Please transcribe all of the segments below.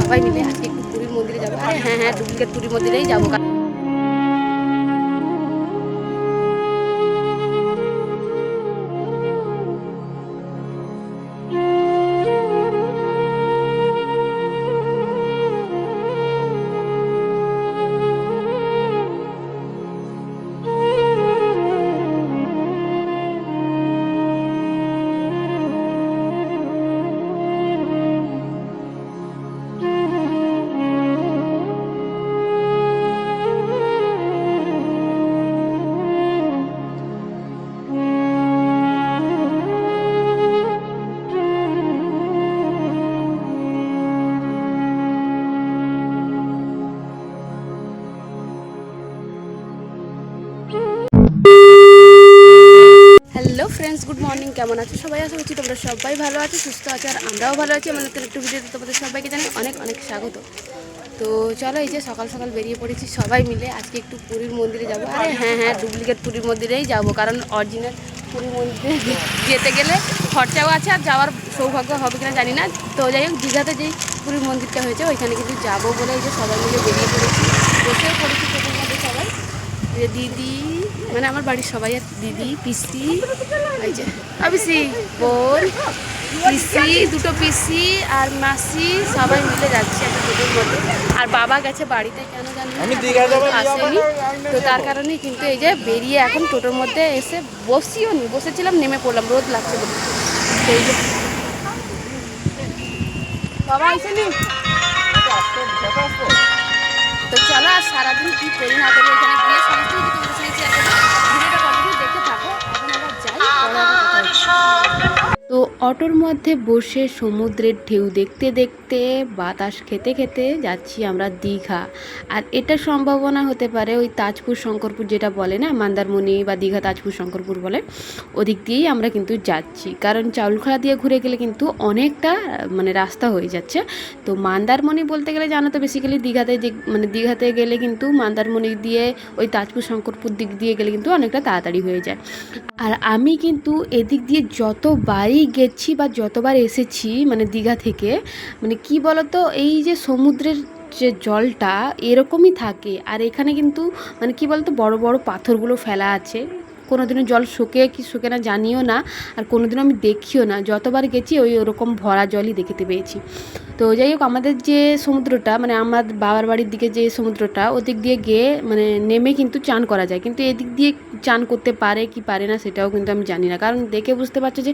সবাই মিলে আজকে একটু পুরীর মন্দিরে যাবো। আরে হ্যাঁ হ্যাঁ, ডুপ্লিকেট পুরীর মন্দিরেই যাবো। Hello friends, good morning. কেমন আছো সবাই? আশা করছি তোমরা সবাই ভালো আছো, সুস্থ আছো, আর আমরাও ভালো আছি। আমাদের একটু ভিডিওতে তোমাদের সবাইকে জানাই অনেক অনেক স্বাগত। তো চলো, এই যে সকাল সকাল বেরিয়ে পড়েছি সবাই মিলে আজকে একটু পুরীর মন্দিরে যাবো। আরে হ্যাঁ হ্যাঁ, ডুপ্লিকেট পুরীর মন্দিরেই যাবো, কারণ অরিজিনাল পুরীর মন্দিরে যেতে গেলে খরচাও আছে, আর যাওয়ার সৌভাগ্য হবে কিনা জানি না। তো যাই হোক, দীঘাতে যেই পুরীর মন্দিরটা হয়েছে ওইখানে কিন্তু যাবো বলে এই যে সবাই মিলে বেরিয়ে পড়েছি। বসেও পড়েছি টোটোর মধ্যে সবাই, দিদি মানে আমার বাড়ির সবাই, আর দিদি, পিসি, এই যে পিসি, বোন, পিসি, দুটো পিসি আর মাসি, সবাই মিলে যাচ্ছি একটা টোটোর মধ্যে। আর বাবা গেছে বাড়িতে, কেন জানি আসেনি, তো তার কারণে কিন্তু এই যে বেরিয়ে এখন টোটোর মধ্যে এসে বসিও নি, বসেছিলাম, নেমে পড়লাম, রোদ লাগছে বলে। সেই যে বাবা আসেনি, তো চলো আর সারাদিন কী করি না করি ওখানে গিয়ে সমস্ত কিছু তোমাদের সঙ্গে শেয়ার করবো। ভিডিওটা কন্টিনিউ দেখতে থাকো। এখন আমরা যাই, পরে আবার কথা হচ্ছে। তো অটোর মধ্যে বসে সমুদ্রের ঢেউ দেখতে দেখতে বাতাস খেতে খেতে যাচ্ছি আমরা দীঘা। আর এটা সম্ভাবনা হতে পারে ওই তাজপুর শঙ্করপুর, যেটা বলে না মন্দারমণি বা দীঘা তাজপুর শঙ্করপুর বলে, ওদিক দিয়েই আমরা কিন্তু যাচ্ছি। কারণ চাউলখোলা দিয়ে ঘুরে গেলে কিন্তু অনেকটা মানে রাস্তা হয়ে যাচ্ছে। তো মন্দারমণি বলতে গেলে জানো তো, বেসিক্যালি দীঘাতে যে মানে দীঘাতে গেলে কিন্তু মন্দারমণি দিয়ে ওই তাজপুর শঙ্করপুর দিক দিয়ে গেলে কিন্তু অনেকটা তাড়াতাড়ি হয়ে যায়। আর আমি কিন্তু এদিক দিয়ে যতবারই গেছি বা যতবার এসেছি মানে দীঘা থেকে, মানে কি বলতো, এই যে সমুদ্রের যে জলটা এরকমই থাকে। আর এখানে কিন্তু মানে কি বলতো, বড় বড় পাথরগুলো ফেলা আছে। কোনোদিনও জল শুকে কি শুকে না জানিও না, আর কোনোদিনও আমি দেখিও না। যতবার গেছি ওই ওরকম ভরা জলই দেখতে পেয়েছি। তো যাই হোক, আমাদের যে সমুদ্রটা মানে আমার বাবার বাড়ির দিকে যে সমুদ্রটা, ওদিক দিয়ে গিয়ে মানে নেমে কিন্তু চান করা যায়, কিন্তু এদিক দিয়ে চান করতে পারে কি পারে না সেটাও কিন্তু আমি জানি না। কারণ দেখে বুঝতে পারছো যে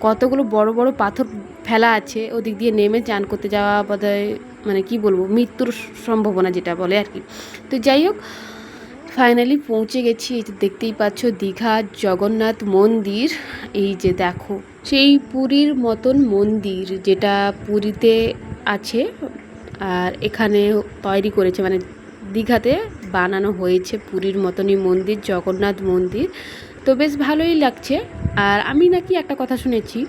কতগুলো বড় বড় পাথর ফেলা আছে, ওদিক দিয়ে নেমে চান করতে যাওয়া বোধহয় মানে কি বলবো, মৃত্যুর সম্ভাবনা যেটা বলে আর কি। তো যাই হোক, ফাইনালি পৌঁছে গেছি। এই যে দেখতেই পাচ্ছ দীঘা জগন্নাথ মন্দির, এই যে দেখো সেই পুরীর মতন মন্দির যেটা পুরীতে আছে, আর এখানে তৈরি করেছে মানে দীঘাতে বানানো হয়েছে পুরীর মতনই মন্দির, জগন্নাথ মন্দির। তো বেশ ভালোই লাগছে। আর আমি নাকি একটা কথা শুনেছি,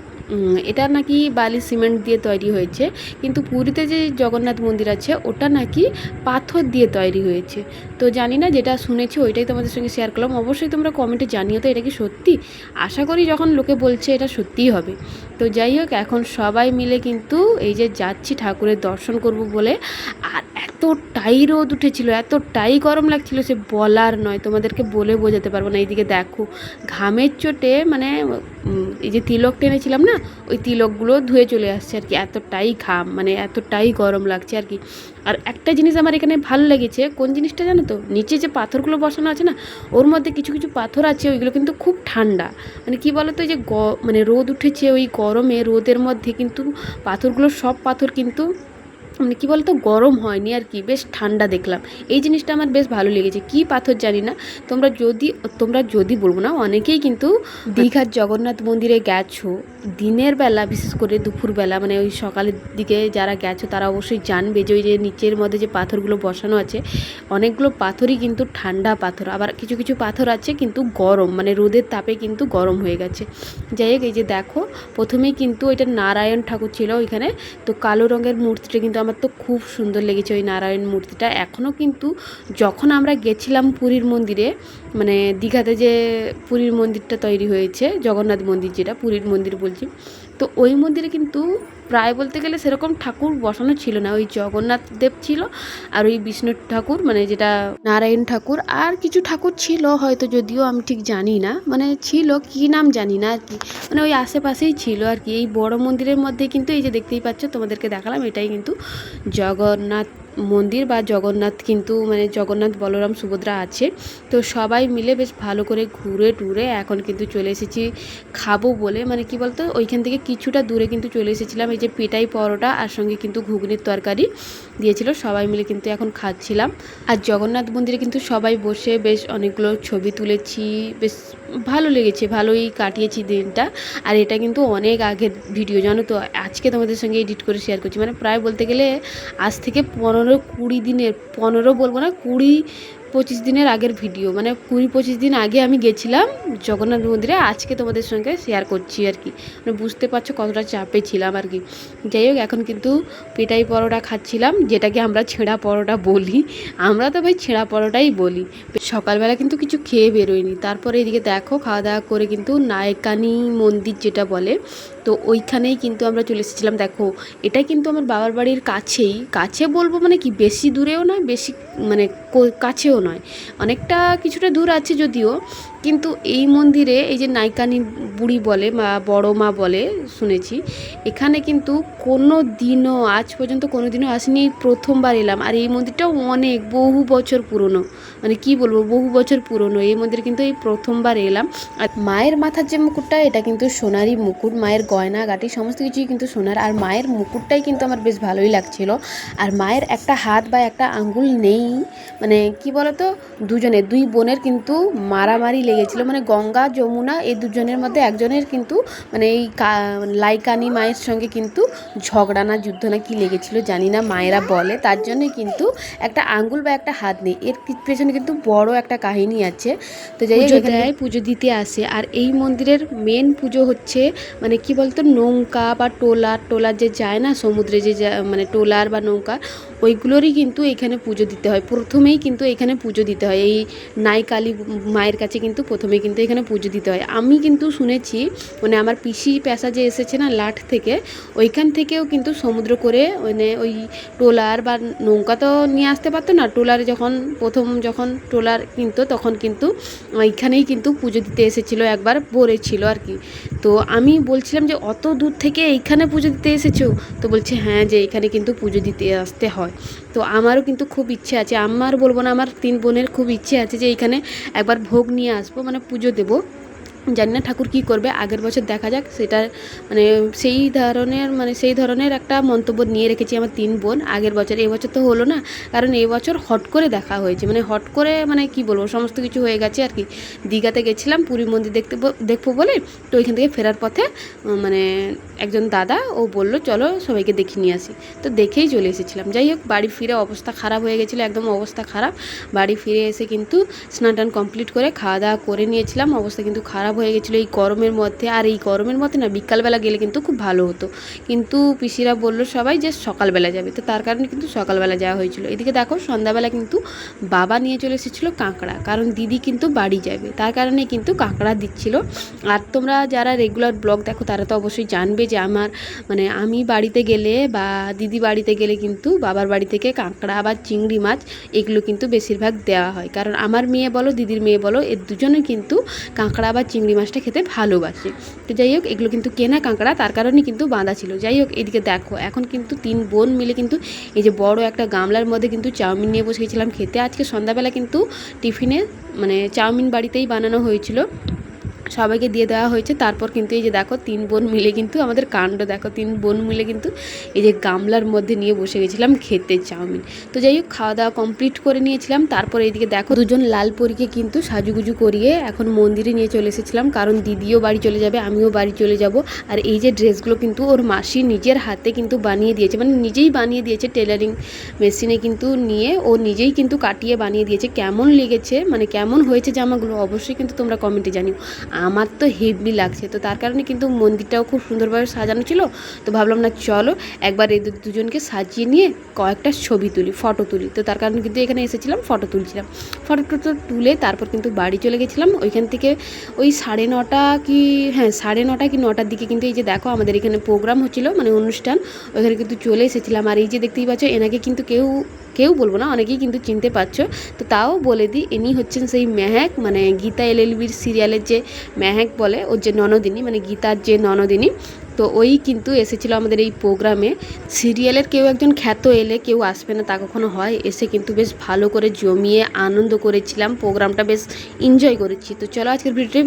এটা নাকি বালি সিমেন্ট দিয়ে তৈরি হয়েছে, কিন্তু পুরীতে যে জগন্নাথ মন্দির আছে ওটা নাকি পাথর দিয়ে তৈরি হয়েছে। তো জানি না, যেটা শুনেছি ওইটাই তোমাদের সঙ্গে শেয়ার করলাম। অবশ্যই তোমরা কমেন্টে জানিও তো এটা কি সত্যি। আশা করি যখন লোকে বলছে এটা সত্যিই হবে। তো যাই হোক, এখন সবাই মিলে কিন্তু এই যে যাচ্ছি ঠাকুরের দর্শন করব বলে। আর এতটাই রোদ উঠেছিল, এতটাই গরম লাগছিল সে বলার নয়, তোমাদেরকে বলে বোঝাতে পারবো না। এইদিকে দেখো ঘামের চোটে মানে এই যে তিলক টেনেছিলাম না, ওই তিলকগুলো ধুয়ে চলে আসছে আর কি, এতটাই ঘাম মানে এতটাই গরম লাগছে আর কি। আর একটা জিনিস আমার এখানে ভালো লেগেছে, কোন জিনিসটা জানো তো, নিচে যে পাথরগুলো বসানো আছে না, ওর মধ্যে কিছু কিছু পাথর আছে ওইগুলো কিন্তু খুব ঠান্ডা। মানে কি বলো তো, এই যে মানে রোদ উঠেছে, ওই গরমে রোদের মধ্যে কিন্তু পাথরগুলো, সব পাথর কিন্তু মানে কী বলতো গরম হয়নি আর কি, বেশ ঠান্ডা দেখলাম। এই জিনিসটা আমার বেশ ভালো লেগেছে। কী পাথর জানি না, তোমরা যদি বলবো না, অনেকেই কিন্তু দীঘার জগন্নাথ মন্দিরে গেছো দিনের বেলা, বিশেষ করে দুপুরবেলা মানে ওই সকালের দিকে যারা গেছো তারা অবশ্যই জানবে যে ওই যে নিচের মধ্যে যে পাথরগুলো বসানো আছে, অনেকগুলো পাথরই কিন্তু ঠান্ডা পাথর, আবার কিছু কিছু পাথর আছে কিন্তু গরম, মানে রোদের তাপে কিন্তু গরম হয়ে গেছে। যাই হোক, এই যে দেখো প্রথমেই কিন্তু ওইটা নারায়ণ ঠাকুর ছিল ওইখানে। তো কালো রঙের মূর্তিটা কিন্তু আমার তো খুব সুন্দর লেগেছে ওই নারায়ণ মূর্তিটা। এখনও কিন্তু যখন আমরা গেছিলাম পুরীর মন্দিরে, মানে দীঘাতে যে পুরীর মন্দিরটা তৈরি হয়েছে, জগন্নাথ মন্দির যেটা পুরীর মন্দির বলছি, তো ওই মন্দিরে কিন্তু প্রায় বলতে গেলে সেরকম ঠাকুর বসানো ছিল না, ওই জগন্নাথ দেব ছিল আর ওই বিষ্ণু ঠাকুর মানে যেটা নারায়ণ ঠাকুর, আর কিছু ঠাকুর ছিল হয়তো, যদিও আমি ঠিক জানি না, মানে ছিল কি নাম জানি না আর কি, মানে ওই আশেপাশেই ছিল আর কি। এই বড় মন্দিরের মধ্যে কিন্তু এই যে দেখতেই পাচ্ছ, তোমাদেরকে দেখালাম, এটাই কিন্তু জগন্নাথ মন্দির বা জগন্নাথ, কিন্তু মানে জগন্নাথ বলরাম সুভদ্রা আছে। তো সবাই মিলে বেশ ভালো করে ঘুরে টুরে এখন কিন্তু চলে এসেছি খাবো বলে, মানে কি বলতো ওইখান থেকে কিছুটা দূরে কিন্তু চলে এসেছিলাম। এই যে পেটাই পরোটা আর সঙ্গে কিন্তু ঘুগনির তরকারি দিয়েছিল, সবাই মিলে কিন্তু এখন খাচ্ছিলাম। আর জগন্নাথ মন্দিরে কিন্তু সবাই বসে বেশ অনেকগুলো ছবি তুলেছি, বেশ ভালো লেগেছে, ভালোই কাটিয়েছি দিনটা। আর এটা কিন্তু অনেক আগের ভিডিও জানো তো, আজকে তোমাদের সঙ্গে এডিট করে শেয়ার করছি, মানে প্রায় বলতে গেলে আজ থেকে 15-20 দিনের, 15 বলবো না, 20-25 দিনের আগের ভিডিও, মানে 20-25 দিন আগে আমি গেছিলাম জগন্নাথ মন্দিরে, আজকে তোমাদের সঙ্গে শেয়ার করছি আর কি। মানে বুঝতে পারছো কতটা চাপে ছিলাম আর কি। যাই হোক, এখন কিন্তু পেটাই পরোটা খাচ্ছিলাম, যেটাকে আমরা ছেঁড়া পরোটা বলি, আমরা তো ভাই ছেঁড়া পরোটাই বলি। সকালবেলা কিন্তু কিছু খেয়ে বেরোয়নি, তারপরে এদিকে দেখো খাওয়া দাওয়া করে কিন্তু নায়কানি মন্দির যেটা বলে, তো ওইখানেই কিন্তু আমরা চলে এসেছিলাম। দেখো এটা কিন্তু আমার বাবার বাড়ির কাছেই, কাছে বলবো মানে কি বেশি দূরেও নয়, বেশি মানে কাছেও নয়, অনেকটা কিছুটা দূর আছে যদিও। কিন্তু এই মন্দিরে এই যে নায়কানি বুড়ি বলে বা বড় মা বলে শুনেছি, এখানে কিন্তু কোনো দিনও আজ পর্যন্ত কোনো দিনও আসেনি, এই প্রথমবার এলাম। আর এই মন্দিরটাও অনেক বহু বছর পুরনো, মানে কি বলবো বহু বছর পুরনো এই মন্দির, কিন্তু এই প্রথমবার এলাম। আর মায়ের মাথার যে মুকুটটা, এটা কিন্তু সোনারই মুকুট, মায়ের গয়না গাটি সমস্ত কিছুই কিন্তু সোনার, আর মায়ের মুকুটটাই কিন্তু আমার বেশ ভালোই লাগছিল। আর মায়ের একটা হাত বা একটা আঙ্গুল নেই, মানে কি বলতো দুই বোনের কিন্তু মারামারি লেগেছিল, মানে গঙ্গা যমুনা এই দুজনের মধ্যে একজনের কিন্তু মানে এই লাইকানি মায়ের সঙ্গে কিন্তু ঝগড়া না যুদ্ধ না কি লেগেছিল জানি না, মায়েরা বলে, তার জন্য কিন্তু একটা আঙ্গুল বা একটা হাত নেই। এর পেছনে কিন্তু বড় একটা কাহিনী আছে। তো যাই হোক, এখানে পুজো দিতে আসে। আর এই মন্দিরের মেন পুজো হচ্ছে মানে কি বলতো নৌকা বা টোলার যে যায় না সমুদ্রে, যে মানে টোলার বা নৌকা, ওইগুলোরই কিন্তু এখানে পুজো দিতে হয়। প্রথমেই কিন্তু এখানে পুজো দিতে হয়, এই নাইকালী মায়ের কাছে কিন্তু প্রথমেই কিন্তু এখানে পুজো দিতে হয়। আমি কিন্তু শুনেছি, মানে আমার পিসি পেশা যে এসেছে না লাট থেকে, ওইখান থেকেও কিন্তু সমুদ্র করে মানে ওই টোলার বা নৌকা তো নিয়ে আসতে পারতো না, টোলারে যখন টোলার কিনতো তখন কিন্তু ওইখানেই কিন্তু পুজো দিতে এসেছিলো, একবার বলেছিল আর কি। তো আমি বলছিলাম যে অত দূর থেকে এইখানে পুজো দিতে এসেছো, তো বলছে হ্যাঁ, যে এখানে কিন্তু পুজো দিতে আসতে হয়। তো আমারও কিন্তু খুব ইচ্ছে আছে, আমার বলবো না, আমার 3 বোনের খুব ইচ্ছে আছে যে এইখানে একবার ভোগ নিয়ে আসবো, মানে পুজো দেবো। জানি না ঠাকুর কী করবে, আগের বছর দেখা যাক, সেটা মানে সেই ধরনের একটা মন্তব্য নিয়ে রেখেছি আমার 3 বোন আগের বছর। এবছর তো হলো না, কারণ এবছর হট করে দেখা হয়েছে, মানে হট করে মানে কি বলবো সমস্ত কিছু হয়ে গেছে আর কি। দীঘাতে গেছিলাম পুরী মন্দির দেখবো বলে, তো ওইখান থেকে ফেরার পথে মানে একজন দাদা ও বললো চলো সবাইকে দেখে নিয়ে আসি, তো দেখেই চলে এসেছিলাম। যাই হোক, বাড়ি ফিরে অবস্থা খারাপ হয়ে গেছিলো, একদম অবস্থা খারাপ। বাড়ি ফিরে এসে কিন্তু স্নান টান কমপ্লিট করে খাওয়া দাওয়া করে নিয়েছিলাম, অবস্থা কিন্তু খারাপ হয়ে গেছিলো এই গরমের মধ্যে। আর এই গরমের মধ্যে না বিকালবেলা গেলে কিন্তু খুব ভালো হতো, কিন্তু পিসিরা বললো সবাই যে সকালবেলা যাবে, তো তার কারণে কিন্তু সকালবেলা যাওয়া হয়েছিল। এদিকে দেখো সন্ধ্যাবেলা কিন্তু বাবা নিয়ে চলে এসেছিলো কাঁকড়া, কারণ দিদি কিন্তু বাড়ি যাবে, তার কারণে কিন্তু কাঁকড়া দিচ্ছিল। আর তোমরা যারা রেগুলার ব্লগ দেখো তারা তো অবশ্যই জানবে যে আমার মানে আমি বাড়িতে গেলে বা দিদি বাড়িতে গেলে কিন্তু বাবার বাড়ি থেকে কাঁকড়া বা চিংড়ি মাছ এগুলো কিন্তু বেশিরভাগ দেওয়া হয়, কারণ আমার মেয়ে বলো দিদির মেয়ে বলো এর দুজনে কিন্তু কাঁকড়া বা চিংড়ি মাছটা খেতে ভালোবাসে। তো যাই হোক, এগুলো কিন্তু কেনা কাঁকড়া, তার কারণেই কিন্তু বাঁধা ছিল। যাই হোক, এদিকে দেখো এখন কিন্তু 3 বোন মিলে কিন্তু এই যে বড় একটা গামলার মধ্যে কিন্তু চাউমিন নিয়ে বসে গেছিলাম খেতে। আজকে সন্ধ্যাবেলা কিন্তু টিফিনে মানে চাউমিন বাড়িতেই বানানো হয়েছিল, সবাইকে দিয়ে দেওয়া হয়েছে। তারপর কিন্তু এই যে দেখো 3 বোন মিলে কিন্তু আমাদের কাণ্ড দেখো, 3 বোন মিলে কিন্তু এই যে গামলার মধ্যে নিয়ে বসে গেছিলাম খেতে চাউমিন। তো যাই হোক, খাওয়া দাওয়া কমপ্লিট করে নিয়েছিলাম। তারপর এইদিকে দেখো দুজন লালপরীকে কিন্তু সাজুগুজু করিয়ে এখন মন্দিরে নিয়ে চলে এসেছিলাম, কারণ দিদিও বাড়ি চলে যাবে, আমিও বাড়ি চলে যাব। আর এই যে ড্রেসগুলো কিন্তু ওর মাসি নিজের হাতে কিন্তু বানিয়ে দিয়েছে, মানে নিজেই বানিয়ে দিয়েছে, টেলারিং মেশিনে কিন্তু নিয়ে ও নিজেই কিন্তু কাটিয়ে বানিয়ে দিয়েছে। কেমন লেগেছে মানে কেমন হয়েছে জামাগুলো অবশ্যই কিন্তু তোমরা কমেন্টে জানিও। আমার তো হেভি লাগছে। তো তার কারণে কিন্তু মন্দিরটাও খুব সুন্দরভাবে সাজানো ছিল। তো ভাবলাম না চলো একবার এদের দুজনকে সাজিয়ে নিয়ে কয়েকটা ছবি তুলি, ফটো তুলি। তো তার কারণে কিন্তু এখানে এসেছিলাম, ফটো তুলছিলাম। ফটো টটো তুলে তারপর কিন্তু বাড়ি চলে গেছিলাম। ওইখান থেকে ওই 9:30 কি 9:30 কি 9টার দিকে কিন্তু এই যে দেখো আমাদের এখানে প্রোগ্রাম হচ্ছিলো, মানে অনুষ্ঠান, ওইখানে কিন্তু চলে এসেছিলাম। আর এই যে দেখতেই পাচ্ছ এনাকে কিন্তু কেউ বলবো না, অনেকেই কিন্তু চিনতে পারছো। তো তাও বলে দিই, ইনি হচ্ছেন সেই মেহেক, মানে গীতা এলএলবির সিরিয়ালের যে মেহেক বলে, ওর যে ননদিনী, মানে গীতার যে ননদিনী। তো ওই কিন্তু এসেছিলো আমাদের এই প্রোগ্রামে। সিরিয়ালের কেউ একজন খ্যাত এলে কেউ আসবে না তা কখনো হয়, এসে কিন্তু বেশ ভালো করে জমিয়ে আনন্দ করেছিলাম, প্রোগ্রামটা বেশ এনজয় করেছি। তো চলো আজকের ভিডিওটা